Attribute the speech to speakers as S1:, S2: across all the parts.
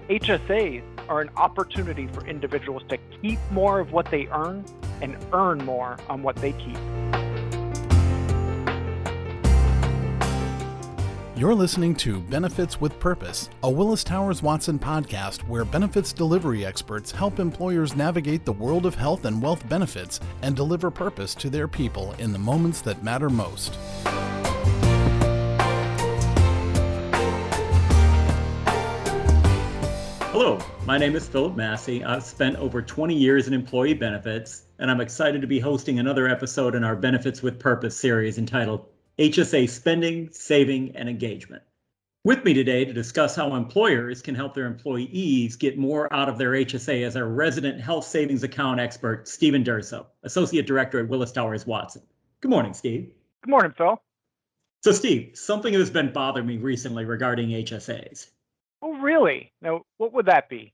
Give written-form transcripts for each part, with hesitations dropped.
S1: HSAs are an opportunity for individuals to keep more of what they earn and earn more on what they keep.
S2: You're listening to Benefits with Purpose, a Willis Towers Watson podcast where benefits delivery experts help employers navigate the world of health and wealth benefits and deliver purpose to their people in the moments that matter most.
S3: Hello, my name is Philip Massey. I've spent over 20 years in employee benefits, and I'm excited to be hosting another episode in our Benefits with Purpose series entitled HSA Spending, Saving, and Engagement. With me today to discuss how employers can help their employees get more out of their HSA is our resident health savings account expert, Stephen Durso, Associate Director at Willis Towers Watson. Good morning, Steve.
S1: Good morning, Phil.
S3: So, Steve, something has been bothering me recently regarding HSAs.
S1: Oh, really? Now, what would that be?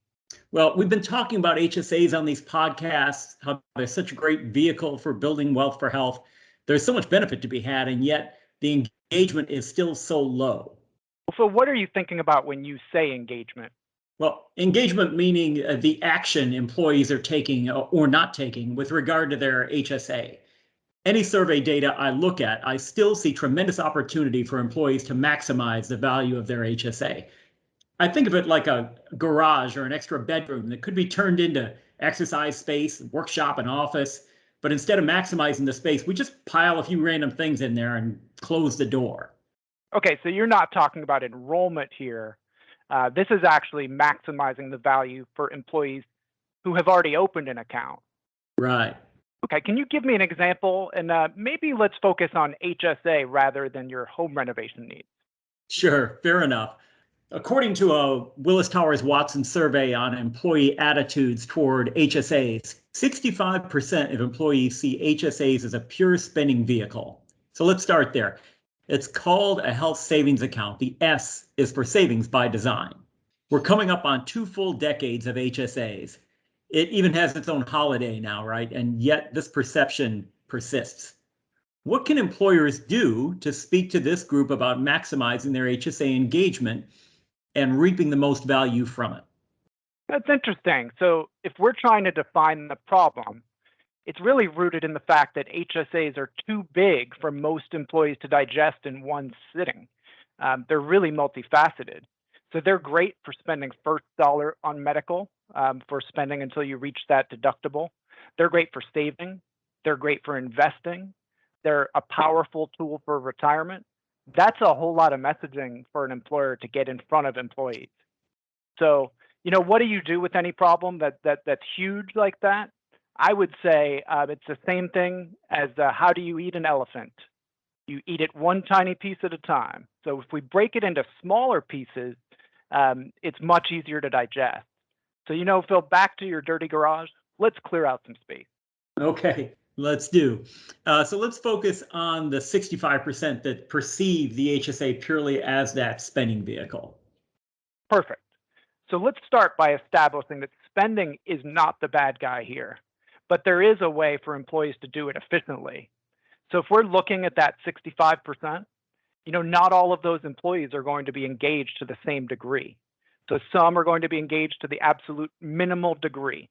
S3: Well, we've been talking about HSAs on these podcasts, how they're such a great vehicle for building wealth for health. There's so much benefit to be had, and yet the engagement is still so low.
S1: So what are you thinking about when you say engagement?
S3: Well, engagement meaning the action employees are taking or not taking with regard to their HSA. Any survey data I look at, I still see tremendous opportunity for employees to maximize the value of their HSA. I think of it like a garage or an extra bedroom that could be turned into exercise space, workshop, and office. But instead of maximizing the space, we just pile a few random things in there and close the door.
S1: Okay, so you're not talking about enrollment here. This is actually maximizing the value for employees who have already opened an account.
S3: Right.
S1: Okay, can you give me an example? And maybe let's focus on HSA rather than your home renovation needs.
S3: Sure, fair enough. According to a Willis Towers Watson survey on employee attitudes toward HSAs, 65% of employees see HSAs as a pure spending vehicle. So let's start there. It's called a health savings account. The S is for savings by design. We're coming up on 2 full decades of HSAs. It even has its own holiday now, right? And yet this perception persists. What can employers do to speak to this group about maximizing their HSA engagement and reaping the most value from it?
S1: That's interesting. So if we're trying to define the problem, it's really rooted in the fact that HSAs are too big for most employees to digest in one sitting. They're really multifaceted. So they're great for spending first dollar on medical, for spending until you reach that deductible. They're great for saving. They're great for investing. They're a powerful tool for retirement. That's a whole lot of messaging for an employer to get in front of employees. So, what do you do with any problem that's huge like that? I would say it's the same thing as how do you eat an elephant? You eat it one tiny piece at a time. So if we break it into smaller pieces, it's much easier to digest. So, Phil, back to your dirty garage. Let's clear out some space.
S3: Okay, let's do. So let's focus on the 65% that perceive the HSA purely as that spending vehicle.
S1: Perfect. So let's start by establishing that spending is not the bad guy here, but there is a way for employees to do it efficiently. So if we're looking at that 65%, not all of those employees are going to be engaged to the same degree. So some are going to be engaged to the absolute minimal degree.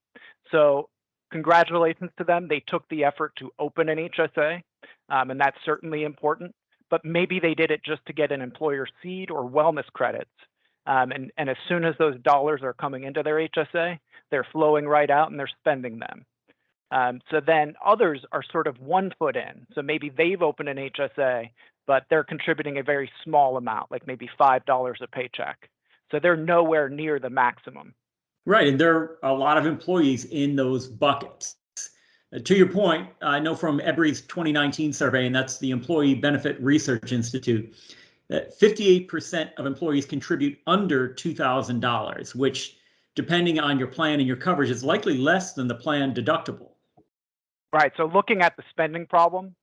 S1: So congratulations to them. They took the effort to open an HSA, and that's certainly important. But maybe they did it just to get an employer seed or wellness credits. And as soon as those dollars are coming into their HSA, they're flowing right out and they're spending them. So then others are sort of 1 foot in. So maybe they've opened an HSA, but they're contributing a very small amount, like maybe $5 a paycheck. So they're nowhere near the maximum.
S3: Right, and there are a lot of employees in those buckets. To your point, I know from Ebry's 2019 survey, and that's the Employee Benefit Research Institute, that 58% of employees contribute under $2,000, which, depending on your plan and your coverage, is likely less than the plan deductible.
S1: Right, so looking at the spending problem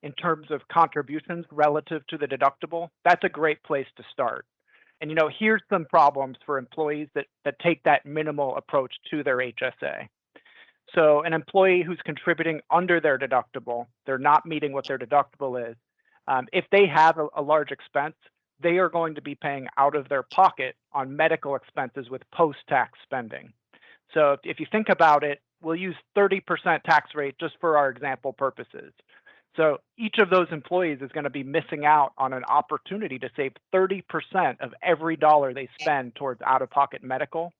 S1: in terms of contributions relative to the deductible, that's a great place to start. And here's some problems for employees that take that minimal approach to their HSA. So an employee who's contributing under their deductible, they're not meeting what their deductible is. If they have a large expense, they are going to be paying out of their pocket on medical expenses with post-tax spending. So if you think about it, we'll use 30% tax rate just for our example purposes. So each of those employees is going to be missing out on an opportunity to save 30% of every dollar they spend towards out-of-pocket medical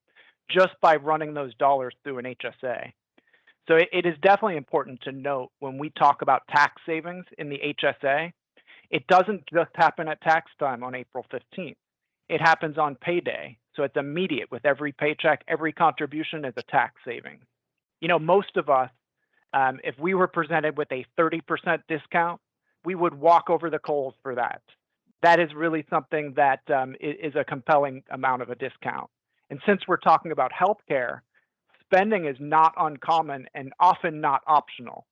S1: just by running those dollars through an HSA. So it is definitely important to note when we talk about tax savings in the HSA, it doesn't just happen at tax time on April 15th. It happens on payday. So it's immediate with every paycheck, every contribution is a tax saving. You know, most of us, if we were presented with a 30% discount, we would walk over the coals for that. That is really something that is a compelling amount of a discount. And since we're talking about healthcare, spending is not uncommon and often not optional.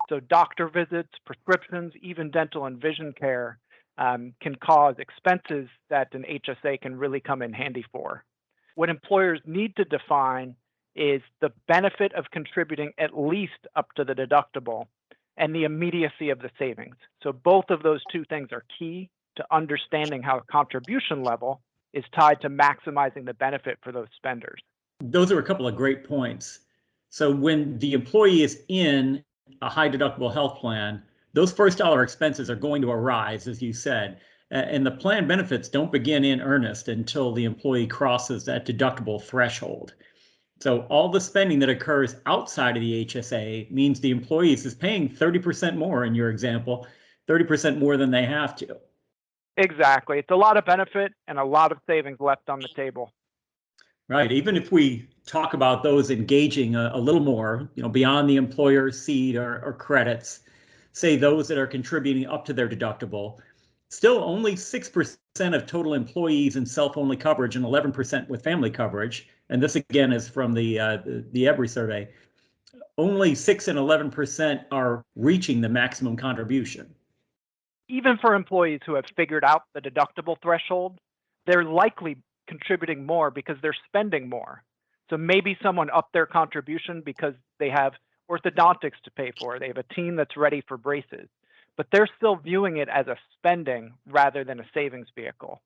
S1: So doctor visits, prescriptions, even dental and vision care can cause expenses that an HSA can really come in handy for. What employers need to define is the benefit of contributing at least up to the deductible and the immediacy of the savings. So both of those two things are key to understanding how a contribution level is tied to maximizing the benefit for those spenders.
S3: Those are a couple of great points. So when the employee is in a high deductible health plan, those first dollar expenses are going to arise, as you said, and the plan benefits don't begin in earnest until the employee crosses that deductible threshold. So all the spending that occurs outside of the HSA means the employee is paying 30% more in your example, 30% more than they have to.
S1: Exactly. It's a lot of benefit and a lot of savings left on the table.
S3: Right. Even if we talk about those engaging a little more, beyond the employer's seed or credits, say those that are contributing up to their deductible, still only 6% of total employees in self-only coverage and 11% with family coverage. And this again is from the EBRI survey. Only 6 and 11% are reaching the maximum contribution.
S1: Even for employees who have figured out the deductible threshold, they're likely contributing more because they're spending more. So maybe someone upped their contribution because they have orthodontics to pay for. They have a team that's ready for braces, but they're still viewing it as a spending rather than a savings vehicle.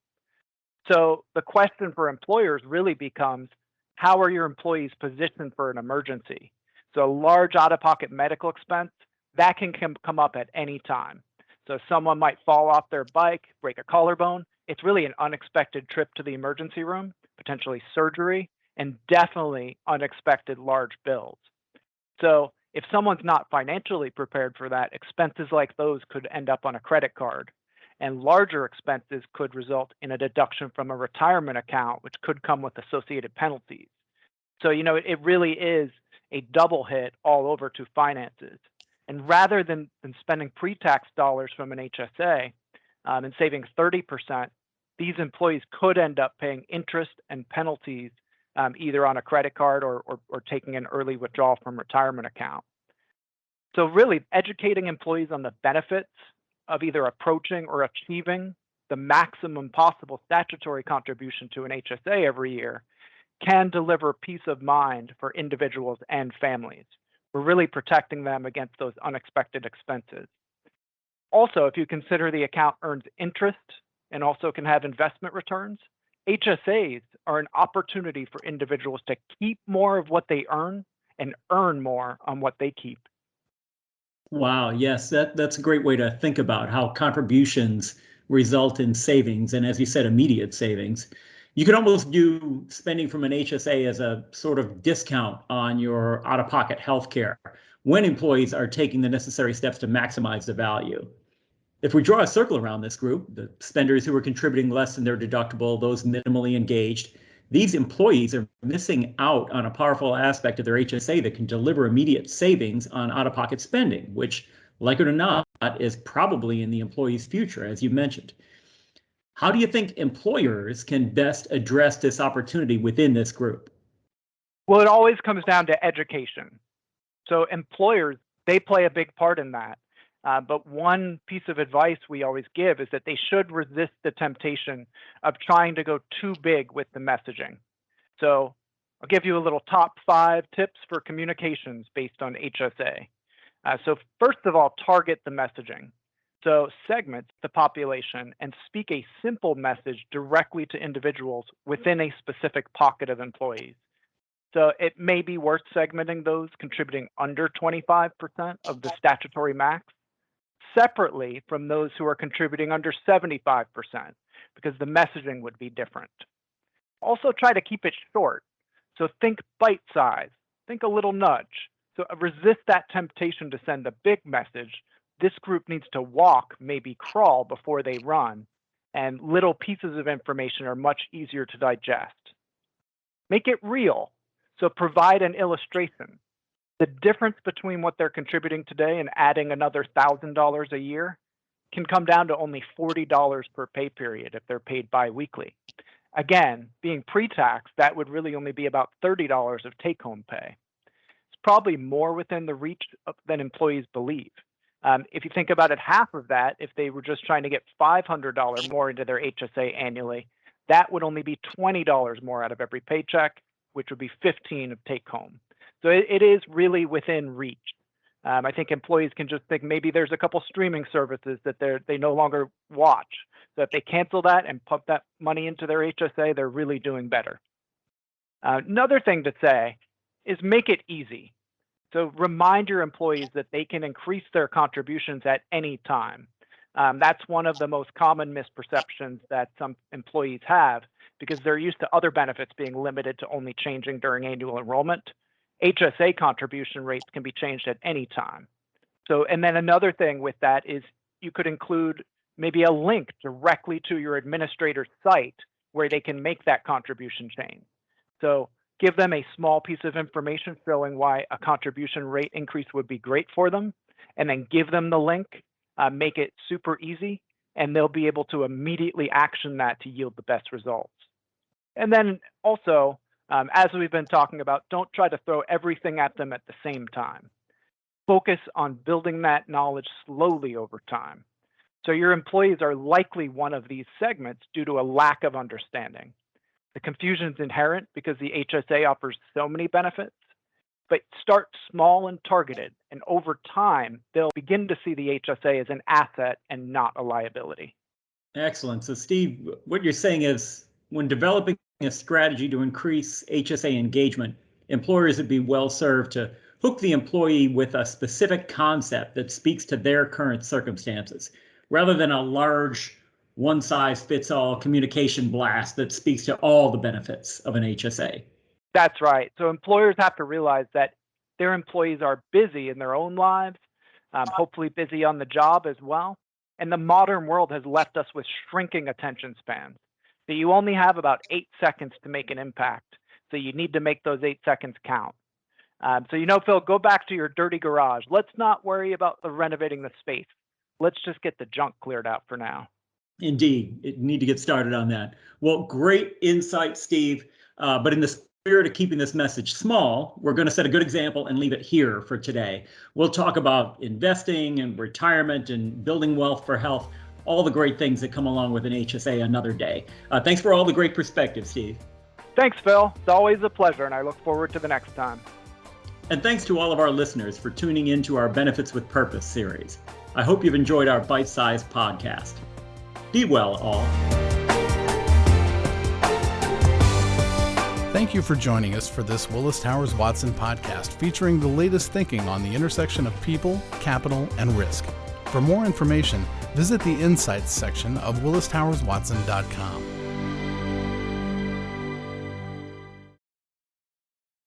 S1: So the question for employers really becomes, how are your employees positioned for an emergency? So a large out-of-pocket medical expense, that can come up at any time. So someone might fall off their bike, break a collarbone. It's really an unexpected trip to the emergency room, potentially surgery, and definitely unexpected large bills. So if someone's not financially prepared for that, expenses like those could end up on a credit card. And larger expenses could result in a deduction from a retirement account, which could come with associated penalties. So, it really is a double hit all over to finances. And rather than spending pre-tax dollars from an HSA and saving 30%, these employees could end up paying interest and penalties either on a credit card or taking an early withdrawal from retirement account. So really educating employees on the benefits of either approaching or achieving the maximum possible statutory contribution to an HSA every year can deliver peace of mind for individuals and families. We're really protecting them against those unexpected expenses. Also, if you consider the account earns interest and also can have investment returns, HSAs are an opportunity for individuals to keep more of what they earn and earn more on what they keep.
S3: Wow, yes, that's a great way to think about how contributions result in savings, and as you said, immediate savings. You can almost view spending from an HSA as a sort of discount on your out-of-pocket health care when employees are taking the necessary steps to maximize the value. If we draw a circle around this group, the spenders who are contributing less than their deductible, those minimally engaged, these employees are missing out on a powerful aspect of their HSA that can deliver immediate savings on out-of-pocket spending, which, like it or not, is probably in the employee's future, as you mentioned. How do you think employers can best address this opportunity within this group?
S1: Well, it always comes down to education. So employers, they play a big part in that. But one piece of advice we always give is that they should resist the temptation of trying to go too big with the messaging. So I'll give you a little top 5 tips for communications based on HSA. So first of all, target the messaging. So segment the population and speak a simple message directly to individuals within a specific pocket of employees. So it may be worth segmenting those contributing under 25% of the statutory max separately from those who are contributing under 75% because the messaging would be different. Also try to keep it short. So think bite size, think a little nudge. So resist that temptation to send a big message. This group needs to walk, maybe crawl before they run. And little pieces of information are much easier to digest. Make it real. So provide an illustration. The difference between what they're contributing today and adding another $1,000 a year can come down to only $40 per pay period if they're paid biweekly. Again, being pre-tax, that would really only be about $30 of take-home pay. It's probably more within the reach than employees believe. If you think about it, half of that, if they were just trying to get $500 more into their HSA annually, that would only be $20 more out of every paycheck, which would be $15 of take-home. So it is really within reach. I think employees can just think maybe there's a couple streaming services that they no longer watch. So if they cancel that and pump that money into their HSA, they're really doing better. Another thing to say is make it easy. So remind your employees that they can increase their contributions at any time. That's one of the most common misperceptions that some employees have because they're used to other benefits being limited to only changing during annual enrollment. HSA contribution rates can be changed at any time. So, and then another thing with that is you could include maybe a link directly to your administrator's site where they can make that contribution change. So give them a small piece of information showing why a contribution rate increase would be great for them, and then give them the link, make it super easy, and they'll be able to immediately action that to yield the best results. And then also, as we've been talking about, don't try to throw everything at them at the same time. Focus on building that knowledge slowly over time. So your employees are likely one of these segments due to a lack of understanding. The confusion is inherent because the HSA offers so many benefits, but start small and targeted, and over time, they'll begin to see the HSA as an asset and not a liability.
S3: Excellent. So Steve, what you're saying is when developing a strategy to increase HSA engagement, employers would be well served to hook the employee with a specific concept that speaks to their current circumstances, rather than a large one-size-fits-all communication blast that speaks to all the benefits of an HSA.
S1: That's right. So employers have to realize that their employees are busy in their own lives, hopefully busy on the job as well. And the modern world has left us with shrinking attention spans. So you only have about 8 seconds to make an impact. So you need to make those 8 seconds count. So, Phil, go back to your dirty garage. Let's not worry about renovating the space. Let's just get the junk cleared out for now.
S3: Indeed, you need to get started on that. Well, great insight, Steve. But in the spirit of keeping this message small, we're going to set a good example and leave it here for today. We'll talk about investing and retirement and building wealth for health, all the great things that come along with an HSA another day. Thanks for all the great perspective, Steve.
S1: Thanks, Phil. It's always a pleasure, and I look forward to the next time.
S3: And thanks to all of our listeners for tuning in to our Benefits with Purpose series. I hope you've enjoyed our bite-sized podcast. Be well, all.
S2: Thank you for joining us for this Willis Towers Watson podcast featuring the latest thinking on the intersection of people, capital, and risk. For more information, visit the Insights section of willistowerswatson.com.